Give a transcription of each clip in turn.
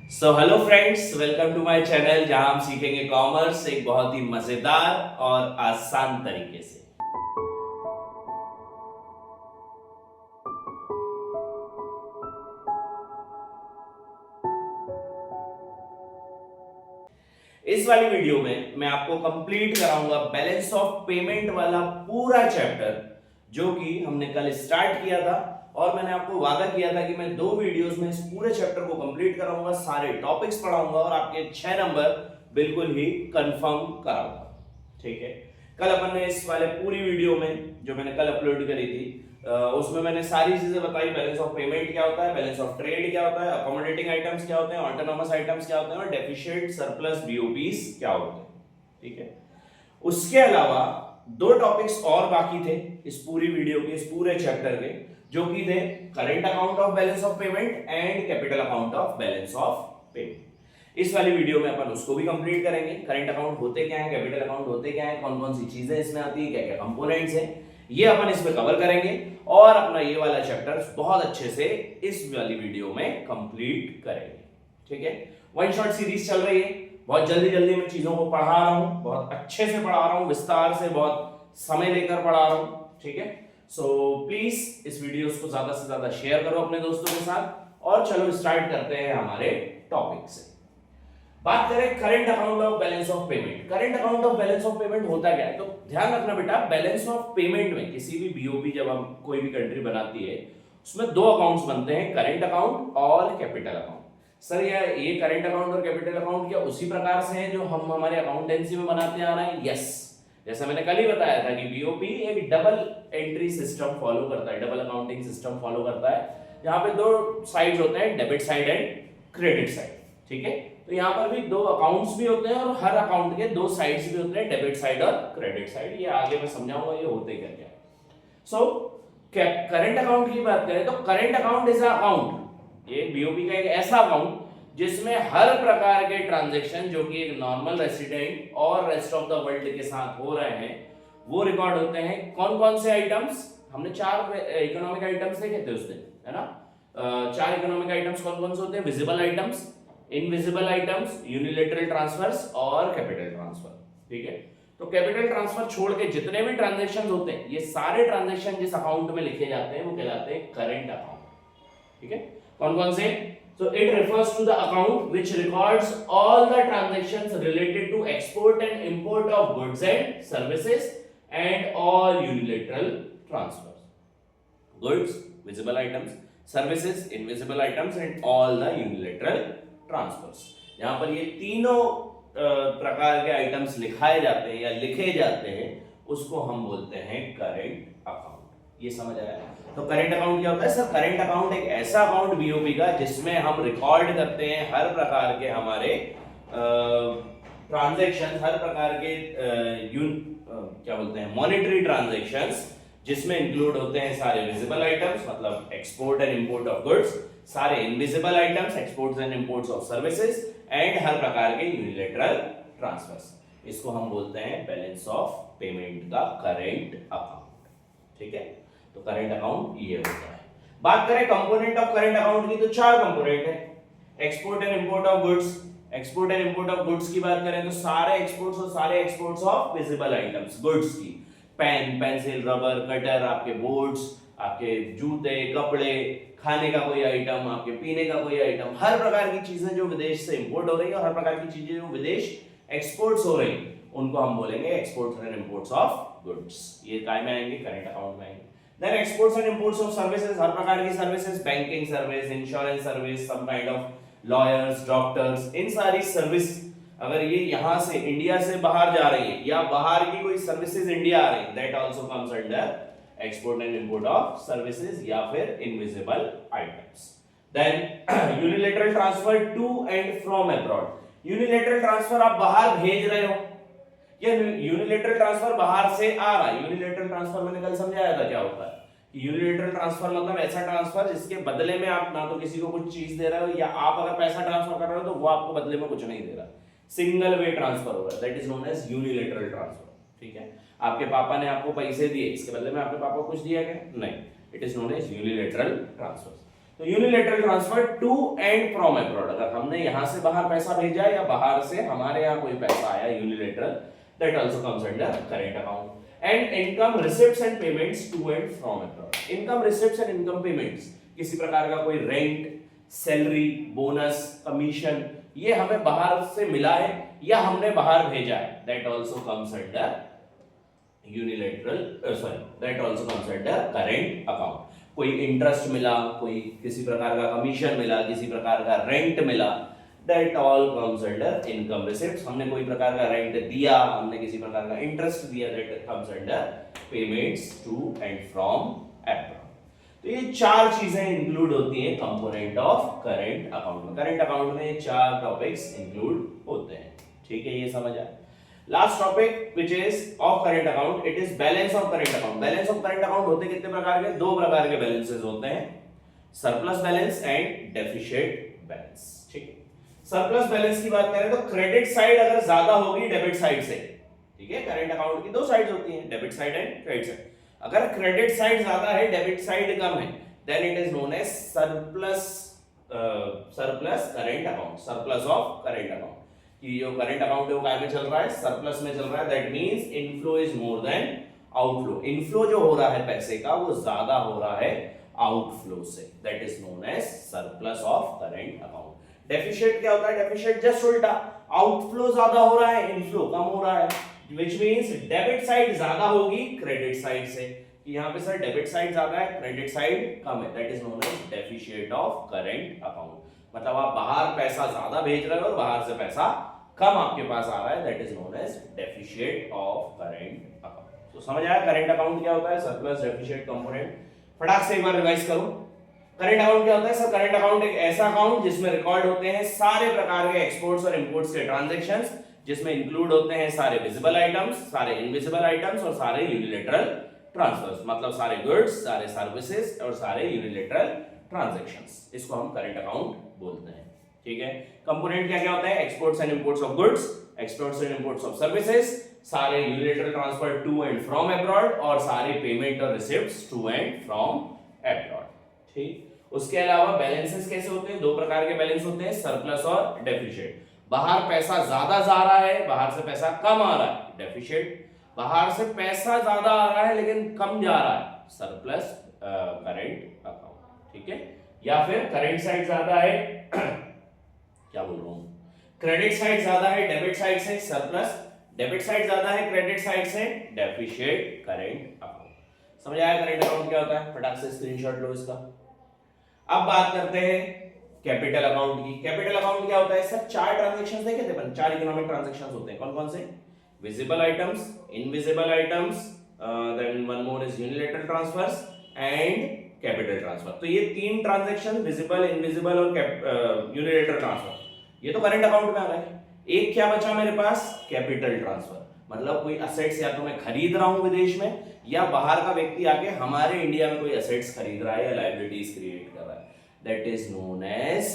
So hello friends, welcome to my channel जहां हम सीखेंगे कॉमर्स एक बहुत ही मजेदार और आसान तरीके से। इस वाली वीडियो में मैं आपको कंप्लीट कराऊंगा बैलेंस ऑफ पेमेंट वाला पूरा चैप्टर जो कि हमने कल स्टार्ट किया था और मैंने आपको वादा किया था कि मैं 2 वीडियोस में इस पूरे चैप्टर को कंप्लीट कराऊंगा, सारे टॉपिक्स पढ़ाऊंगा और आपके 6 नंबर बिल्कुल ही कंफर्म कराऊंगा। ठीक है, कल अपन ने इस वाले पूरी वीडियो में जो मैंने कल अपलोड करी थी उसमें मैंने सारी चीजें बताई। बैलेंस ऑफ पेमेंट क्या होता है, बैलेंस ऑफ ट्रेड क्या होता है, अकोमोडेटिंग आइटम्स क्या होते हैं, ऑटोनोमस आइटम्स क्या होते हैं और डेफिशिएंट सरप्लस बीओपीज क्या होते हैं। ठीक है, उसके अलावा 2 टॉपिक्स और बाकी थे इस पूरी वीडियो के, इस पूरे चैप्टर के, जो कि थे current account of balance of payment and capital account of balance of payment. इस वाली वीडियो में अपन उसको भी कंप्लीट करेंगे। करंट अकाउंट होते क्या है, कैपिटल अकाउंट होते क्या है, कौन कौन सी चीजें इसमें आती है, क्या क्या कंपोनेंट्स हैं, ये अपन इसमें कवर करेंगे और अपना ये वाला चैप्टर बहुत अच्छे से इस वाली वीडियो में कंप्लीट करेंगे। ठीक है, वन शॉट सीरीज चल रही है, बहुत जल्दी जल्दी मैं चीजों को पढ़ा रहा हूं, बहुत अच्छे से पढ़ा रहा हूं, विस्तार से, बहुत समय लेकर पढ़ा रहा हूं। ठीक है, सो प्लीज इस वीडियो को ज्यादा से ज्यादा शेयर करो अपने दोस्तों के साथ और चलो स्टार्ट करते हैं हमारे टॉपिक से। बात करें current account of balance of payment. Current account of balance of payment होता क्या है, तो ध्यान रखना बेटा, बैलेंस ऑफ पेमेंट में किसी भी बीओपी जब हम कोई भी कंट्री बनाती है उसमें 2 अकाउंट्स बनते हैं, करंट अकाउंट और कैपिटल अकाउंट। सर यार ये करंट अकाउंट और कैपिटल अकाउंट क्या उसी प्रकार से हैं जो हम हमारे अकाउंटेंसी में बनाते आ रहे हैं? यस, जैसा मैंने कल ही बताया था कि बीओपी एक डबल एंट्री सिस्टम फॉलो करता है, डबल अकाउंटिंग सिस्टम फॉलो करता है, जहां पे 2 साइड्स होते हैं, debit side and credit side. ठीक है, तो यहाँ पर भी 2 अकाउंट्स भी होते हैं और हर अकाउंट के 2 साइड्स भी होते हैं, डेबिट साइड और क्रेडिट साइड। ये आगे मैं समझाऊंगा ये होते क्या क्या। सो करंट अकाउंट की बात करें तो करंट अकाउंट इज अकाउंट, ये बीओपी का एक ऐसा अकाउंट जिसमें हर प्रकार के ट्रांजैक्शन जो कि एक नॉर्मल रेसिडेंट और रेस्ट ऑफ द वर्ल्ड के साथ हो रहे हैं वो रिकॉर्ड होते हैं। कौन कौन से आइटम्स? हमने 4 इकोनॉमिक आइटम्स देखे थे उस दिन, है ना। 4 इकोनॉमिक आइटम्स कौन कौन से होते हैं? Visible items, invisible items, unilateral transfers और कैपिटल ट्रांसफर। ठीक है, तो कैपिटल ट्रांसफर छोड़ के जितने भी ट्रांजैक्शंस होते हैं, ये सारे ट्रांजैक्शन जिस अकाउंट में लिखे जाते हैं वो कहलाते हैं करंट अकाउंट। ठीक है, कौन कौन से? So it refers to the account which records all the transactions related to export and import of goods and services and all unilateral transfers. Goods, visible items, services, invisible items and all the unilateral transfers. यहाँ पर ये तीनों प्रकार के items लिखाए जाते हैं या लिखे जाते हैं, उसको हम बोलते हैं करंट अकाउंट। ये समझ आया? तो करंट अकाउंट क्या होता है? सर करंट अकाउंट एक ऐसा अकाउंट बीओपी का जिसमें हम रिकॉर्ड करते हैं हर प्रकार के हमारे ट्रांजैक्शन, हर प्रकार के क्या बोलते हैं, मॉनेटरी ट्रांजैक्शंस, जिसमें इंक्लूड होते हैं सारे विजिबल आइटम्स मतलब export and import of goods, सारे invisible items exports and imports of services and हर प्रकार के यूनिलैटरल ट्रांसफर्स। इसको हम बोलते हैं बैलेंस ऑफ पेमेंट का करंट अकाउंट। ठीक है, तो करंट अकाउंट ये होता है। बात करें कंपोनेंट ऑफ करंट अकाउंट की तो 4 कंपोनेंट है। Export and import of goods, export and import of goods की बात करें तो सारे एक्सपोर्ट्स और सारे exports of visible items goods की, पेन, पेंसिल, रबर, कटर, आपके बोर्ड्स, आपके जूते, कपड़े, खाने का कोई आइटम, आपके पीने का कोई आइटम, हर प्रकार की चीजें जो विदेश से इंपोर्ट हो रही है और हर प्रकार की चीजें जो विदेश एक्सपोर्ट्स हो रही उनको हम बोलेंगे exports and imports of goods. ये काय में आएंगे? करंट अकाउंट में आएंगे। Then exports and imports of services, हर प्रकार की services, banking service, insurance service, some kind of lawyers, doctors, इन सारी सर्विस अगर ये यहां से इंडिया से बाहर जा रही है या बाहर की कोई सर्विसेज इंडिया आ रही है, that also comes under export and import of services या फिर invisible items. Then unilateral transfer to and from abroad. Unilateral transfer आप बाहर भेज रहे हो या यूनिलैटरल ट्रांसफर बाहर से आ रहा है। यूनिलैटरल ट्रांसफर मैंने कल समझाया था क्या होता है। यूनिलैटरल ट्रांसफर मतलब ऐसा ट्रांसफर जिसके बदले में आप ना तो किसी को कुछ चीज दे रहे हो या आप अगर पैसा ट्रांसफर कर रहे हो तो वो आपको बदले में कुछ नहीं दे रहा, सिंगल वे ट्रांसफर हो रहा है, that is known as unilateral transfer. ठीक है, आपके पापा ने आपको पैसे दिए, इसके बदले में आपके पापा को कुछ दिया क्या? नहीं, it is known as unilateral transfer. तो unilateral transfer to and from abroad, अगर हमने यहां से बाहर पैसा भेजा या बाहर से हमारे यहाँ कोई पैसा आया unilateral, that also comes under current account. And income receipts and payments to and from abroad. Income receipts and income payments, किसी प्रकार का कोई रेंट, सैलरी, बोनस, कमीशन, ये हमें बाहर से मिला है या हमने बाहर भेजा है, that also comes under unilateral, that also comes under current account. कोई इंटरेस्ट मिला, कोई किसी प्रकार का कमीशन मिला, किसी प्रकार का रेंट मिला, that all comes under income receipts. हमने कोई प्रकार का रेंट दिया, हमने किसी प्रकार का इंटरेस्ट दिया, that comes under payments to and from abroad. तो ये चार चीजें इंक्लूड होती हैं कंपोनेंट ऑफ करेंट अकाउंट में. करेंट अकाउंट में ये चार टॉपिक्स इंक्लूड होते हैं. ठीक है, ये समझ आया. Last topic which is of current account, it is balance of current account. Balance of current account होते कितने प्रकार के? दो प्रकार के बैलेंसेस होते हैं, surplus balance and deficit balance. ठीक है, सरप्लस बैलेंस की बात करें तो क्रेडिट साइड अगर ज्यादा होगी डेबिट साइड से, ठीक है, करेंट अकाउंट की दो साइड्स होती हैं, debit side and credit side. अगर क्रेडिट साइड ज्यादा है, डेबिट साइड कम है, then it is known as surplus current account, surplus of current account. कि जो करंट अकाउंट है वो काय में चल रहा है? सरप्लस में चल रहा है. That means inflow is more than outflow. Inflow जो हो रहा है पैसे का वो ज्यादा हो रहा है आउटफ्लो से, that is known as surplus of current account. Deficit क्या होता है? डेफिशिट जस्ट उल्टा, आउटफ्लो ज्यादा हो रहा है, इनफ्लो कम हो रहा है, व्हिच मींस डेबिट साइड ज्यादा होगी क्रेडिट साइड से. यहाँ पे सर डेबिट साइड ज्यादा है, क्रेडिट साइड कम है, that is known as deficit of current account. मतलब आप बाहर पैसा ज्यादा भेज रहे हो और बाहर से पैसा कम आपके पास आ रहा है, that is known as deficit of current account. तो समझ आया करंट अकाउंट क्या होता है? Surplus, deficit, component. फटाक से एक बार रिवाइज करो. करंट अकाउंट क्या होता है सर? करंट अकाउंट एक ऐसा अकाउंट जिसमें रिकॉर्ड होते हैं सारे प्रकार के एक्सपोर्ट्स और इंपोर्ट्स के ट्रांजैक्शंस, जिसमें इंक्लूड होते हैं सारे विजिबल आइटम्स, सारे इनविजिबल आइटम्स और सारे यूनिलेटरल ट्रांसफर्स. मतलब सारे गुड्स, सारे सर्विसेज और सारे यूनिलेटरल ट्रांजैक्शंस. इसको हम करंट अकाउंट बोलते हैं. ठीक है, कंपोनेंट क्या क्या होता है? Exports and imports of goods, exports and imports of services, सारे unilateral transfer to and from abroad और सारे पेमेंट और receipts to and from abroad. ठीक, उसके अलावा बैलेंसेस कैसे होते हैं? दो प्रकार के बैलेंस होते हैं, सरप्लस और डेफिशिट. बाहर पैसा ज्यादा जा रहा है, बाहर से पैसा कम आ रहा है, डेफिशिट. बाहर से पैसा ज्यादा आ रहा है लेकिन कम जा रहा है, सरप्लस करंट अकाउंट. ठीक है, या फिर करंट साइड ज्यादा है क्या बोल रहा हूं, क्रेडिट साइड ज्यादा है डेबिट साइड से, सरप्लस. डेबिट साइड ज्यादा है क्रेडिट साइड से, डेफिशिट करंट अकाउंट. समझ आया करंट अकाउंट क्या होता है? फटाक से स्क्रीनशॉट लो इसका. अब बात करते हैं कैपिटल अकाउंट की. कैपिटल अकाउंट क्या होता है सर? चार ट्रांजैक्शंस देखे थे अपन, चार इकोनॉमिक ट्रांजैक्शंस होते हैं. कौन कौन से? Visible items, invisible items, then one more is unilateral transfers and capital transfer. तो ये तीन ट्रांजैक्शन, विजिबल, इनविजिबल और यूनिलेटरल ट्रांसफर, ये तो करंट अकाउंट में आ रहा है. एक क्या बचा मेरे पास? Capital transfer. मतलब कोई असेट्स या तो मैं खरीद रहा हूं विदेश में, या बाहर का व्यक्ति आके हमारे इंडिया में कोई असेट्स खरीद रहा है या लायबिलिटीज क्रिएट कर रहा है, that is known as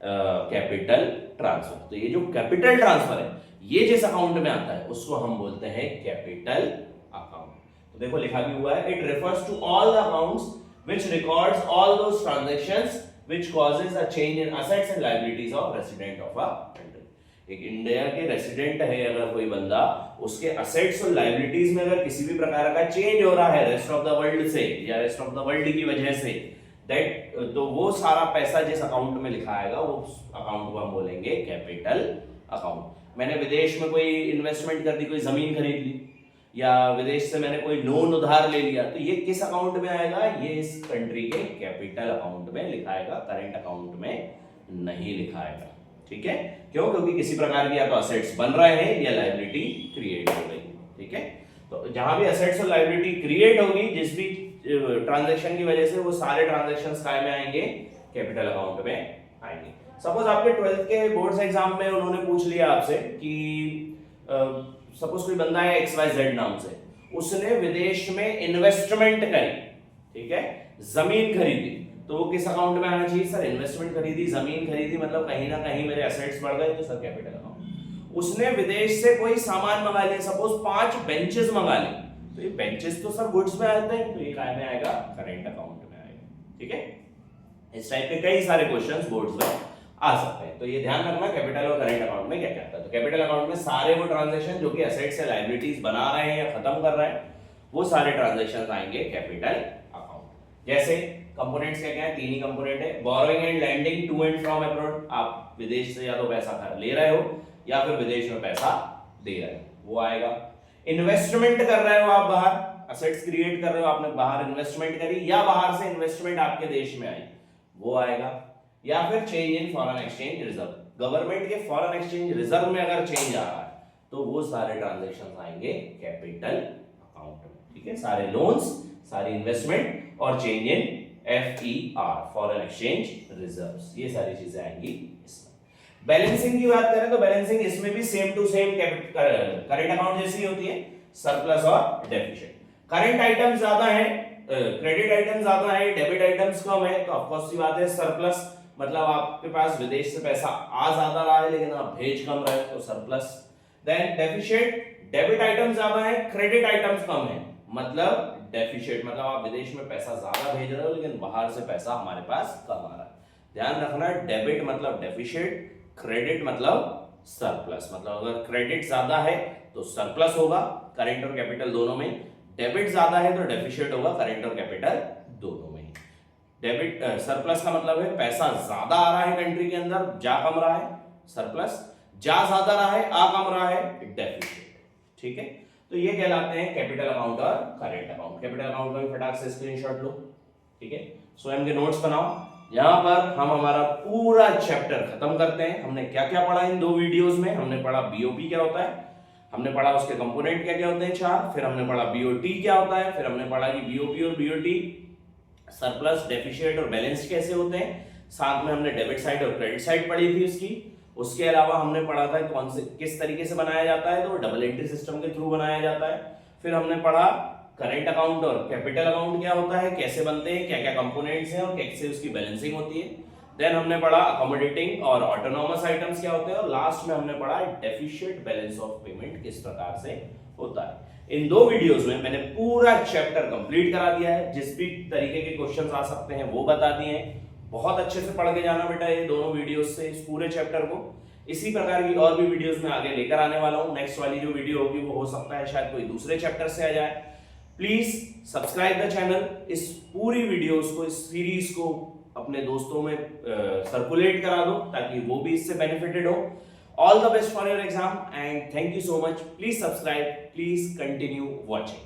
capital transfer. तो ये जो कैपिटल ट्रांसफर है ये जिस अकाउंट में आता है उसको हम बोलते हैं कैपिटल अकाउंट. तो देखो लिखा भी हुआ है, it refers to all the accounts which records all those transactions which causes a change in assets and liabilities of resident of a country. एक इंडिया के रेसिडेंट है अगर कोई बंदा, उसके असेट्स और लायबिलिटीज में अगर किसी भी प्रकार का चेंज हो रहा है रेस्ट ऑफ द वर्ल्ड से या रेस्ट ऑफ द वर्ल्ड की वजह से, दैट तो वो सारा पैसा जिस अकाउंट में लिखा आएगा वो अकाउंट को हम बोलेंगे कैपिटल अकाउंट. मैंने विदेश में कोई इन्वेस्टमेंट कर दी, कोई जमीन खरीद ली या विदेश से मैंने कोई लोन उधार ले लिया, तो ये किस अकाउंट में आएगा? ये इस कंट्री के कैपिटल अकाउंट में लिखाएगा, करंट अकाउंट में नहीं लिखाएगा. ठीक है, क्यों? क्योंकि किसी प्रकार की या तो असेट्स बन रहे हैं या लायबिलिटी क्रिएट हो गई. ठीक है, तो जहां भी असेट्स और लायबिलिटी क्रिएट होगी जिस भी ट्रांजैक्शन की वजह से, वो सारे ट्रांजैक्शंस काय में आएंगे? कैपिटल अकाउंट में आएंगे. सपोज आपके 12th के बोर्ड्स एग्जाम में उन्होंने पूछ लिया आपसे कि सपोज कोई बंदा है XYZ नाम से, उसने विदेश में इन्वेस्टमेंट करी, ठीक है, जमीन खरीदी, तो वो किस अकाउंट में आना चाहिए सर? इन्वेस्टमेंट खरीदी, जमीन खरीदी, मतलब कहीं ना कहीं मेरे एसेट्स बढ़ गए, तो सर कैपिटल अकाउंट. उसने विदेश से कोई सामान मंगा लिया, सपोज 5 बेंचेस मंगा ली, तो ये बेंचेस तो सर गुड्स में आते हैं, तो ये काय में आएगा? करंट अकाउंट में आएगा. ठीक है, इस टाइप के कई सारे क्वेश्चंस बोर्ड्स में आ सकते हैं। तो ये ध्यान रखना कैपिटल और करंट अकाउंट में क्या क्या आता है। तो कैपिटल अकाउंट में सारे वो ट्रांजैक्शन जो कि एसेट्स या लायबिलिटीज बना रहे हैं या खत्म कर रहे हैं, वो सारे ट्रांजैक्शंस आएंगे कैपिटल अकाउंट। जैसे कंपोनेंट्स क्या क्या है, तीन ही कंपोनेंट है, borrowing and lending to and from abroad, आप विदेश से या तो पैसा घर ले रहे हो या फिर विदेश में पैसा दे रहे हो, वो आएगा। इन्वेस्टमेंट कर रहे हो आप बाहर, असेट्स क्रिएट कर रहे हो, आपने बाहर इन्वेस्टमेंट करी या बाहर से इन्वेस्टमेंट आपके देश में आई, वो आएगा। या फिर change in foreign exchange reserve, government के फॉरेन एक्सचेंज रिजर्व में अगर चेंज आ रहा है तो वो सारे ट्रांजैक्शंस आएंगे कैपिटल अकाउंट में, ठीक है। सारे लोन्स, सारी इन्वेस्टमेंट और change in FER foreign exchange reserves, ये सारी चीजें आएंगी इसमें। बैलेंसिंग की बात करें तो बैलेंसिंग इसमें भी same to same current account जैसी होती है, सरप्लस और डेफिसिट। करंट आइटम ज्यादा है, क्रेडिट आइटम ज्यादा है, डेबिट आइटम्स कम है, तो ऑफ कोर्स सी बात है सरप्लस, मतलब आपके पास विदेश से पैसा आ ज्यादा रहा है लेकिन आप भेज कम रहे हो, तो surplus. Then deficit, debit item ज्यादा है, क्रेडिट आइटम्स कम है, मतलब डेफिसिट, मतलब आप विदेश में पैसा ज्यादा भेज रहे हो लेकिन बाहर से पैसा हमारे पास कम आ रहा है। ध्यान रखना, डेबिट मतलब डेफिसिट, क्रेडिट मतलब सरप्लस, मतलब अगर क्रेडिट ज्यादा है तो सरप्लस होगा करंट और कैपिटल दोनों में, डेबिट ज्यादा है तो डेफिसिट होगा करंट और कैपिटल दोनों में। डेबिट सरप्लस का मतलब है पैसा ज्यादा आ रहा है कंट्री के अंदर, जा कम रहा है, सरप्लस, जा ज्यादा रहा है, आ कम रहा है, डेफिसिट, ठीक है। तो ये कहलाते हैं कैपिटल अकाउंट और करंट अकाउंट। कैपिटल अकाउंट का भी फटाक से स्क्रीनशॉट लो, ठीक है, स्वयं के नोट्स बनाओ। यहां पर हम हमारा पूरा चैप्टर खत्म करते हैं। हमने क्या क्या पढ़ा इन 2 वीडियोस में, हमने पढ़ा बीओपी क्या होता है, हमने पढ़ा उसके कंपोनेंट क्या क्या होते हैं 4, फिर हमने पढ़ा बीओटी क्या होता है, फिर हमने पढ़ा कि बीओपी और बीओटी सरप्लस, डेफिसिट और बैलेंस कैसे होते हैं, साथ में हमने डेबिट साइड और क्रेडिट साइड पढ़ी थी उसकी। उसके अलावा हमने पढ़ा था कौन से किस तरीके से बनाया जाता है, तो डबल एंट्री सिस्टम के थ्रू बनाया जाता है। फिर हमने पढ़ा करंट अकाउंट और कैपिटल अकाउंट क्या होता है, कैसे बनते हैं, क्या क्या कंपोनेंट्स हैं और कैसे उसकी बैलेंसिंग होती है। देन हमने पढ़ा अकोमोडेटिंग और ऑटोनोमस आइटम्स क्या होते हैं, और लास्ट में हमने पढ़ा डेफिसिट बैलेंस ऑफ पेमेंट किस प्रकार से होता है। इन 2 वीडियोस में मैंने पूरा चैप्टर कंप्लीट करा दिया है, जिस भी तरीके के क्वेश्चंस आ सकते हैं वो बता दिए हैं। बहुत अच्छे से पढ़ के जाना बेटा ये दोनों वीडियोस से इस पूरे चैप्टर को। इसी प्रकार की और भी वीडियोस में आगे लेकर आने वाला हूं। नेक्स्ट वाली जो वीडियो होगी वो हो सकता है शायद कोई दूसरे चैप्टर से आ जाए। प्लीज सब्सक्राइब द चैनल, इस पूरी वीडियोस को, इस सीरीज को अपने दोस्तों में सर्कुलेट करा दो ताकि वो भी इससे बेनिफिटेड हो। All the best for your exam and thank you so much. Please subscribe. Please continue watching.